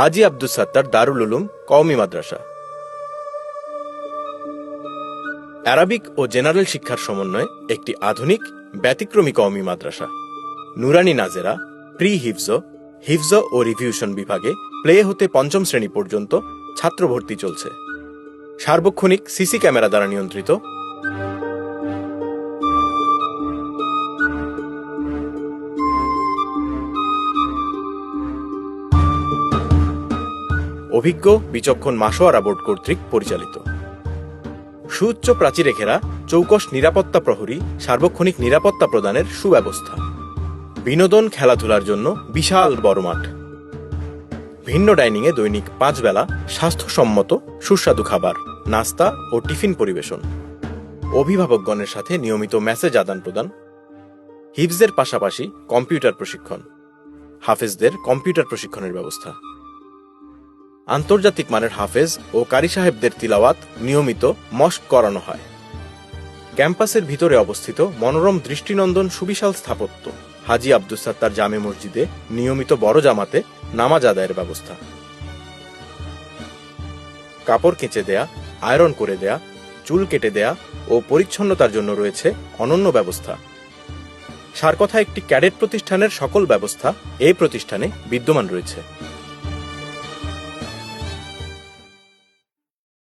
হাজী আব্দুস সাত্তার দারুল উলুম কওমি মাদ্রাসা। Arabic ও general শিক্ষার সমন্বয়ে একটি আধুনিক ব্যতিক্রমী কওমি মাদ্রাসা। নুরানি নাজেরা, প্রি হিফজ, হিফজ ও রিভিউশন বিভাগে প্লে হতে পঞ্চম শ্রেণী পর্যন্ত ছাত্র ভর্তি চলছে। সার্বক্ষণিক সিসি ক্যামেরা দ্বারা নিয়ন্ত্রিত। অভিজ্ঞ বিচক্ষণ মাশোয়ারা বোর্ড কর্তৃক পরিচালিত। সুউচ্চ প্রাচীরে ঘেরা চৌকস নিরাপত্তা প্রহরী, সার্বক্ষণিক নিরাপত্তা প্রদানের সুব্যবস্থা। বিনোদন খেলাধুলার জন্য বিশাল বড় মাঠ। ভিন্ন ডাইনিংয়ে দৈনিক 5 বেলা স্বাস্থ্যসম্মত সুস্বাদু খাবার, নাস্তা ও টিফিন পরিবেশন। অভিভাবকগণের সাথে নিয়মিত মেসেজ আদান প্রদান। হিফজের পাশাপাশি কম্পিউটার প্রশিক্ষণ। হাফেজদের কম্পিউটার প্রশিক্ষণের ব্যবস্থা। আন্তর্জাতিক মানের হাফেজ ও কারি সাহেবদের তিলাওয়াত নিয়মিত মস্ক করানো হয়। ক্যাম্পাসের ভিতরে অবস্থিত মনোরম দৃষ্টিনন্দন সুবিশাল স্থাপত্য। হাজী আব্দুস সাত্তার জামে মসজিদে নিয়মিত বড় জামাতে নামাজ আদায়ের ব্যবস্থা। কাপড় কেচে দেয়া, আয়রন করে দেয়া, চুল কেটে দেয়া ও পরিচ্ছন্নতার জন্য রয়েছে অনন্য ব্যবস্থা। সার কথা, একটি ক্যাডেট প্রতিষ্ঠানের সকল ব্যবস্থা এই প্রতিষ্ঠানে বিদ্যমান রয়েছে।